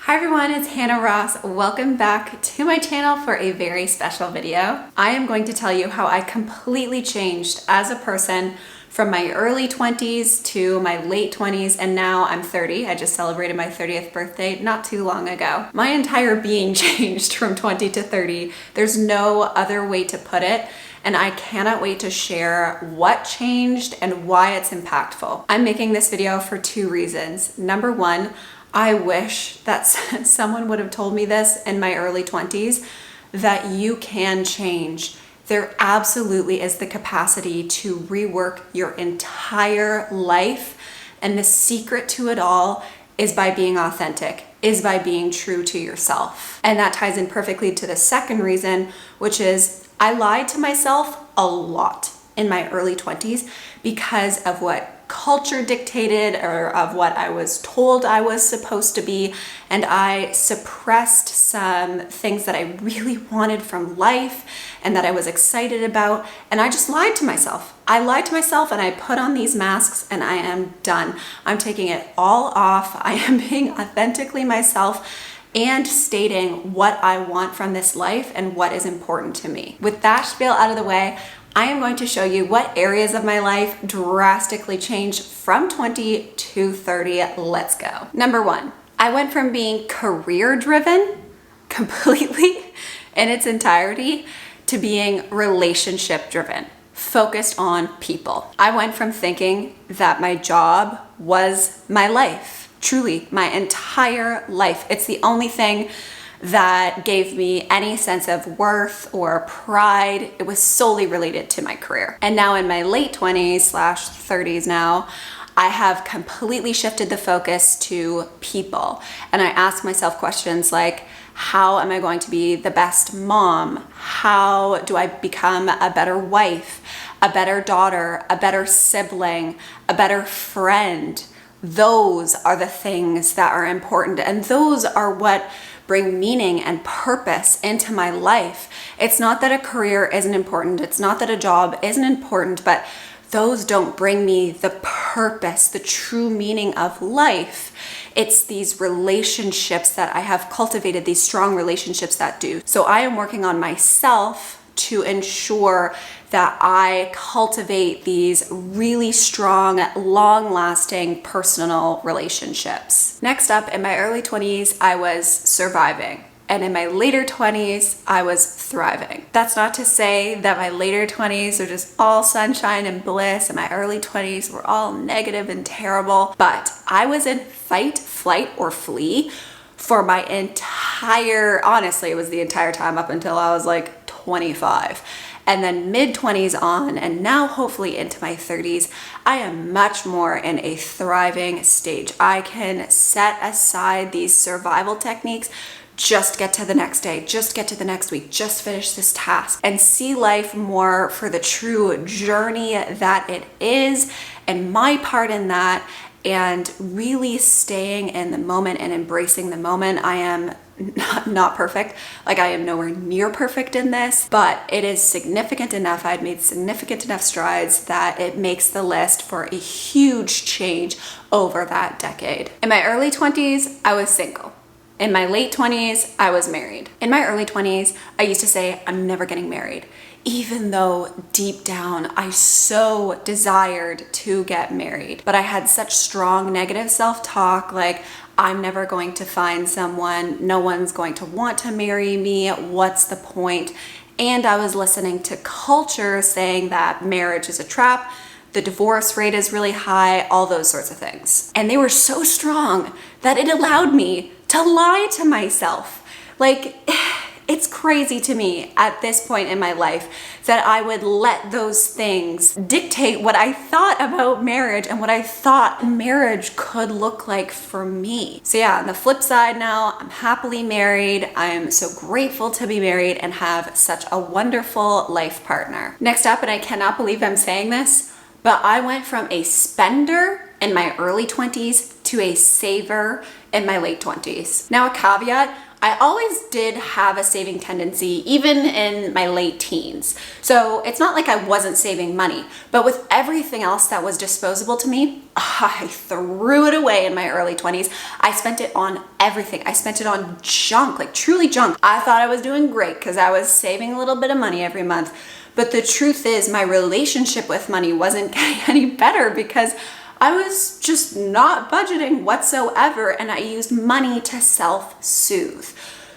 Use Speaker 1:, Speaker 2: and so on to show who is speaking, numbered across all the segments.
Speaker 1: Hi everyone, it's Hannah Ross. Welcome back to my channel for a very special video. I am going to tell you how I completely changed as a person from my early 20s to my late 20s, and now I'm 30. I just celebrated my 30th birthday not too long ago. My entire being changed from 20 to 30. There's no other way to put it, and I cannot wait to share what changed and why it's impactful. I'm making this video for two reasons. Number one, I wish that someone would have told me this in my early 20s, that you can change. There absolutely is the capacity to rework your entire life. And the secret to it all is by being authentic, is by being true to yourself. And that ties in perfectly to the second reason, which is I lied to myself a lot in my early 20s because of what culture dictated or of what I was told I was supposed to be, and I suppressed some things that I really wanted from life and that I was excited about, and I just lied to myself. I lied to myself and I put on these masks and I am done. I'm taking it all off. I am being authentically myself and stating what I want from this life and what is important to me. With that spiel out of the way, I am going to show you what areas of my life drastically changed from 20 to 30. Let's go. Number one, I went from being career driven completely in its entirety to being relationship driven, focused on people. I went from thinking that my job was my life, truly my entire life. It's the only thing that gave me any sense of worth or pride. It was solely related to my career. And now in my late 20s/30s now, I have completely shifted the focus to people. And I ask myself questions like, how am I going to be the best mom? How do I become a better wife, a better daughter, a better sibling, a better friend? Those are the things that are important, and those are what bring meaning and purpose into my life. It's not that a career isn't important, it's not that a job isn't important, but those don't bring me the purpose, the true meaning of life. It's these relationships that I have cultivated, these strong relationships that do. So I am working on myself to ensure that I cultivate these really strong, long-lasting personal relationships. Next up, in my early 20s, I was surviving. And in my later 20s, I was thriving. That's not to say that my later 20s are just all sunshine and bliss, and my early 20s were all negative and terrible. But I was in fight, flight, or flee for my honestly, it was the entire time up until I was like 25. And then mid-20s on, and now hopefully into my 30s, I am much more in a thriving stage. I can set aside these survival techniques, just get to the next day, just get to the next week, just finish this task, and see life more for the true journey that it is, and my part in that, and really staying in the moment and embracing the moment. I am not perfect. Like, I am nowhere near perfect in this, but it is significant enough. I'd made significant enough strides that it makes the list for a huge change over that decade. In my early 20s, I was single. In my late 20s, I was married. In my early 20s, I used to say, I'm never getting married, even though deep down I so desired to get married. But I had such strong negative self-talk, like, I'm never going to find someone, no one's going to want to marry me, what's the point? And I was listening to culture saying that marriage is a trap, the divorce rate is really high, all those sorts of things. And they were so strong that it allowed me to lie to myself. Like, it's crazy to me at this point in my life that I would let those things dictate what I thought about marriage and what I thought marriage could look like for me. So yeah, on the flip side now, I'm happily married. I'm so grateful to be married and have such a wonderful life partner. Next up, and I cannot believe I'm saying this, but I went from a spender in my early 20s to a saver in my late 20s. Now, a caveat, I always did have a saving tendency, even in my late teens. So it's not like I wasn't saving money, but with everything else that was disposable to me, I threw it away in my early 20s. I spent it on everything. I spent it on junk, like truly junk. I thought I was doing great because I was saving a little bit of money every month. But the truth is, my relationship with money wasn't getting any better because I was just not budgeting whatsoever, and I used money to self-soothe.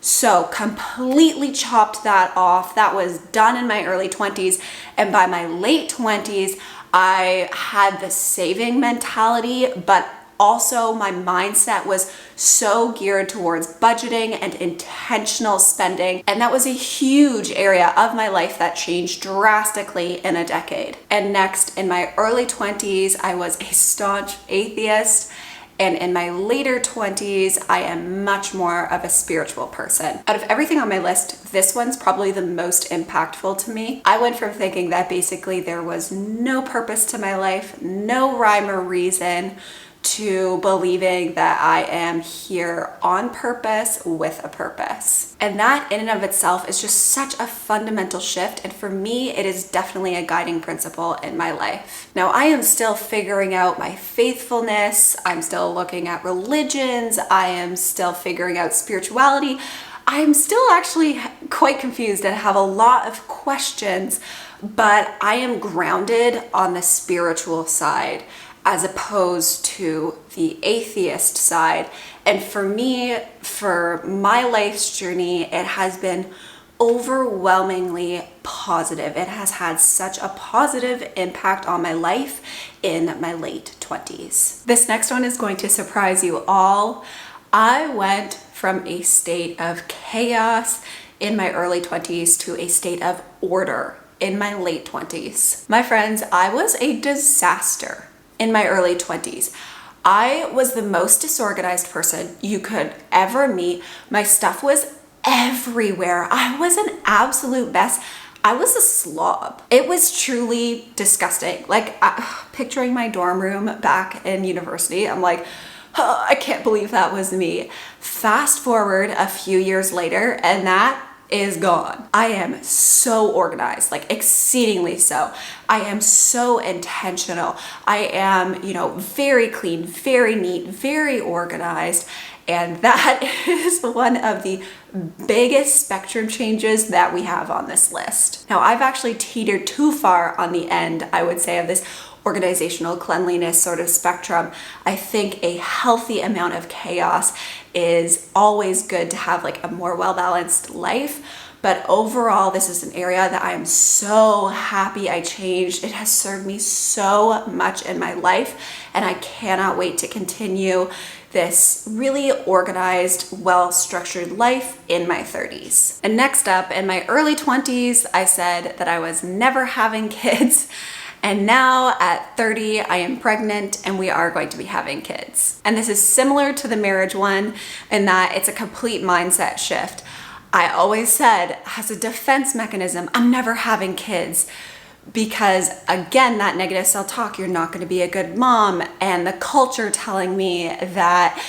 Speaker 1: So completely chopped that off. That was done in my early 20s. And by my late 20s, I had the saving mentality, but also my mindset was so geared towards budgeting and intentional spending. And that was a huge area of my life that changed drastically in a decade. And next, in my early 20s, I was a staunch atheist. And in my later 20s, I am much more of a spiritual person. Out of everything on my list, this one's probably the most impactful to me. I went from thinking that basically there was no purpose to my life, no rhyme or reason, to believing that I am here on purpose with a purpose. And that in and of itself is just such a fundamental shift. And for me, it is definitely a guiding principle in my life. Now, I am still figuring out my faithfulness. I'm still looking at religions. I am still figuring out spirituality. I'm still actually quite confused and have a lot of questions, but I am grounded on the spiritual side as opposed to the atheist side. And for me, for my life's journey, it has been overwhelmingly positive. It has had such a positive impact on my life in my late 20s. This next one is going to surprise you all. I went from a state of chaos in my early 20s to a state of order in my late 20s. My friends, I was a disaster in my early 20s. I was the most disorganized person you could ever meet. My stuff was everywhere. I was an absolute mess. I was a slob. It was truly disgusting. Like picturing my dorm room back in university, I'm like, oh, I can't believe that was me. Fast forward a few years later, and that is gone. I am so organized, like exceedingly so. I am so intentional. I am, very clean, very neat, very organized. And that is one of the biggest spectrum changes that we have on this list. Now, I've actually teetered too far on the end, I would say, of this organizational cleanliness sort of spectrum. I think a healthy amount of chaos is always good to have like a more well-balanced life. But overall, this is an area that I am so happy I changed. It has served me so much in my life, and I cannot wait to continue this really organized, well-structured life in my 30s. And next up, in my early 20s, I said that I was never having kids. And now at 30, I am pregnant and we are going to be having kids. And this is similar to the marriage one in that it's a complete mindset shift. I always said, as a defense mechanism, I'm never having kids because, again, that negative self-talk, you're not going to be a good mom, and the culture telling me that,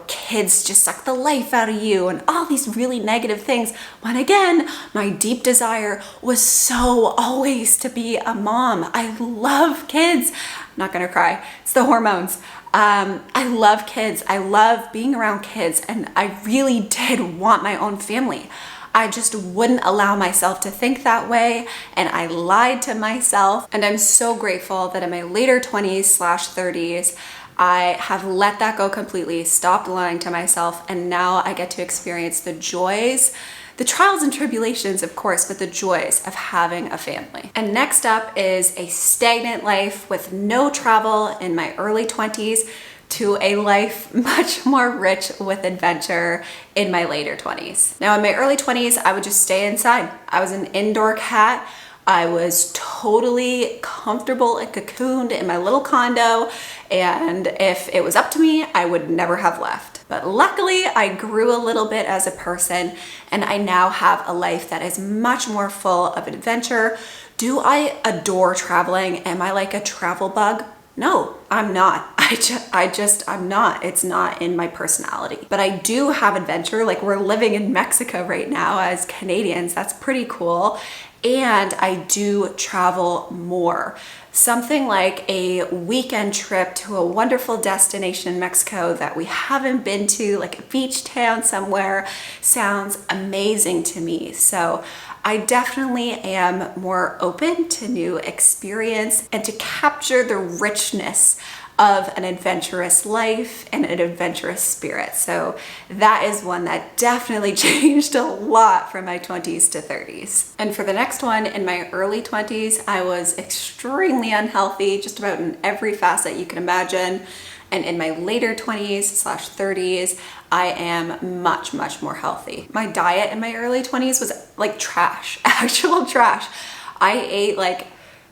Speaker 1: kids just suck the life out of you and all these really negative things, when again, my deep desire was so always to be a mom. I love kids. I'm not going to cry. It's the hormones. I love kids. I love being around kids, and I really did want my own family. I just wouldn't allow myself to think that way, and I lied to myself. And I'm so grateful that in my later 20s/30s, I have let that go completely, stopped lying to myself, and now I get to experience the joys, the trials and tribulations, of course, but the joys of having a family. And next up is a stagnant life with no travel in my early 20s to a life much more rich with adventure in my later 20s. Now, in my early 20s, I would just stay inside. I was an indoor cat. I was totally comfortable and cocooned in my little condo, and if it was up to me, I would never have left. But luckily, I grew a little bit as a person, and I now have a life that is much more full of adventure. Do I adore traveling? Am I like a travel bug? No, I'm not. I'm not. It's not in my personality. But I do have adventure. Like, we're living in Mexico right now as Canadians. That's pretty cool. And I do travel more. Something like a weekend trip to a wonderful destination in Mexico that we haven't been to, like a beach town somewhere, sounds amazing to me. So I definitely am more open to new experience and to capture the richness of an adventurous life and an adventurous spirit. So that is one that definitely changed a lot from my 20s to 30s. And for the next one, in my early 20s, I was extremely unhealthy, just about in every facet you can imagine. And in my later 20s/30s, I am much, much more healthy. My diet in my early 20s was like trash, actual trash. I ate like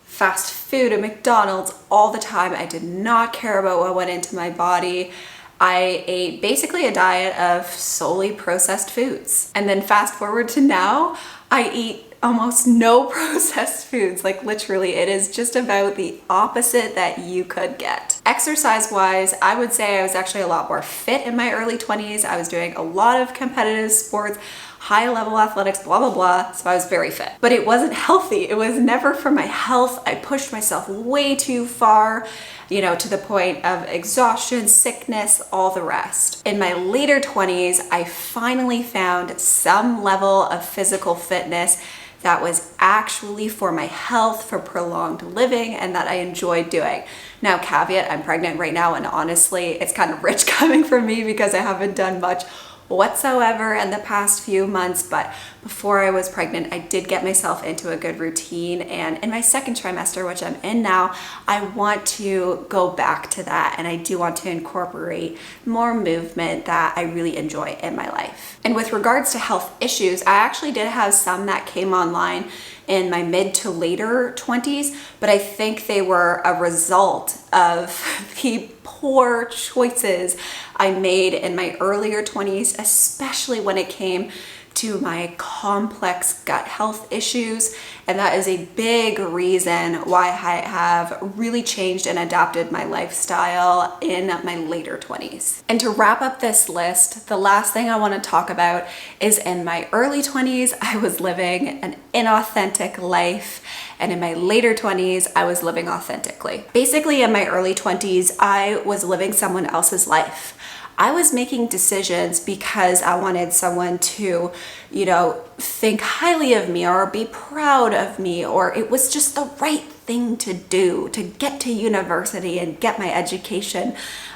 Speaker 1: fast food at McDonald's all the time. I did not care about what went into my body. I ate basically a diet of solely processed foods. And then fast forward to now, I eat almost no processed foods. Like, literally, it is just about the opposite that you could get. Exercise wise, I would say I was actually a lot more fit in my early 20s. I was doing a lot of competitive sports, high level athletics, blah, blah, blah. So I was very fit, but it wasn't healthy. It was never for my health. I pushed myself way too far, you know, to the point of exhaustion, sickness, all the rest. In my later 20s, I finally found some level of physical fitness that was actually for my health, for prolonged living, and that I enjoyed doing. Now, caveat, I'm pregnant right now, and honestly, it's kind of rich coming from me because I haven't done much whatsoever in the past few months, but before I was pregnant, I did get myself into a good routine, and in my second trimester, which I'm in now, I want to go back to that, and I do want to incorporate more movement that I really enjoy in my life. And with regards to health issues, I actually did have some that came online in my mid to later 20s, but I think they were a result of the poor choices I made in my earlier 20s, especially when it came to my complex gut health issues. And that is a big reason why I have really changed and adapted my lifestyle in my later 20s. And to wrap up this list, the last thing I want to talk about is in my early 20s, I was living an inauthentic life. And in my later 20s, I was living authentically. Basically, in my early 20s, I was living someone else's life. I was making decisions because I wanted someone to, you know, think highly of me or be proud of me, or it was just the right thing to do to get to university and get my education.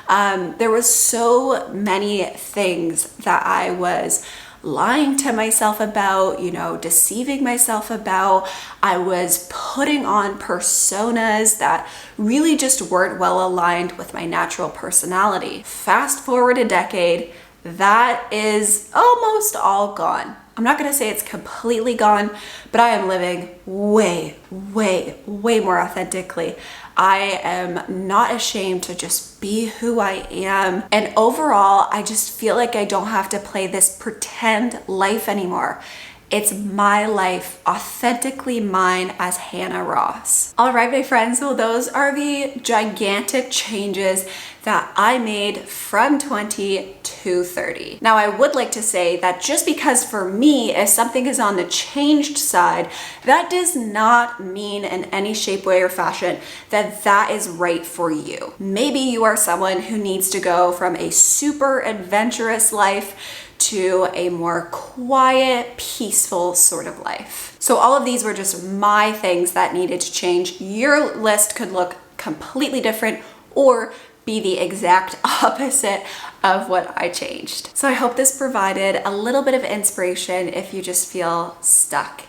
Speaker 1: There was so many things that I was lying to myself about, you know, deceiving myself about. I was putting on personas that really just weren't well aligned with my natural personality. Fast forward a decade, that is almost all gone. I'm not going to say it's completely gone, but I am living way, way, way more authentically. I am not ashamed to just be who I am. And overall, I just feel like I don't have to play this pretend life anymore. It's my life, authentically mine as Hannah Ross. All right, my friends, well, those are the gigantic changes that I made from 20 to 30. Now, I would like to say that just because for me, if something is on the changed side, that does not mean in any shape, way, or fashion that that is right for you. Maybe you are someone who needs to go from a super adventurous life to a more quiet, peaceful sort of life. So all of these were just my things that needed to change. Your list could look completely different or be the exact opposite of what I changed. So I hope this provided a little bit of inspiration if you just feel stuck.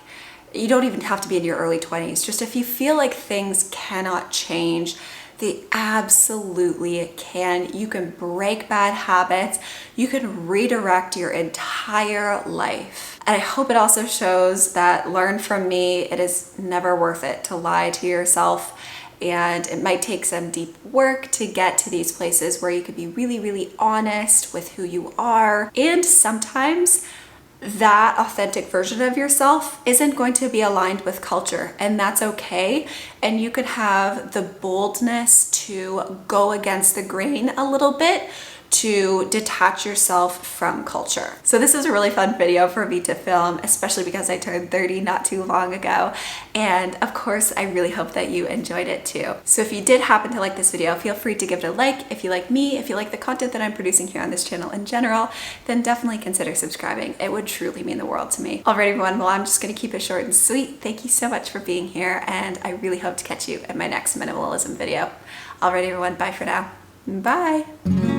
Speaker 1: You don't even have to be in your early 20s. Just if you feel like things cannot change, they absolutely can. You can break bad habits. You can redirect your entire life. And I hope it also shows that learn from me, it is never worth it to lie to yourself. And it might take some deep work to get to these places where you could be really, really honest with who you are. And sometimes that authentic version of yourself isn't going to be aligned with culture, and that's okay. And you could have the boldness to go against the grain a little bit, to detach yourself from culture. So this is a really fun video for me to film, especially because I turned 30 not too long ago. And of course, I really hope that you enjoyed it too. So if you did happen to like this video, feel free to give it a like. If you like me, if you like the content that I'm producing here on this channel in general, then definitely consider subscribing. It would truly mean the world to me. All right, everyone, well, I'm just gonna keep it short and sweet. Thank you so much for being here, and I really hope to catch you in my next minimalism video. All right, everyone, bye for now. Bye.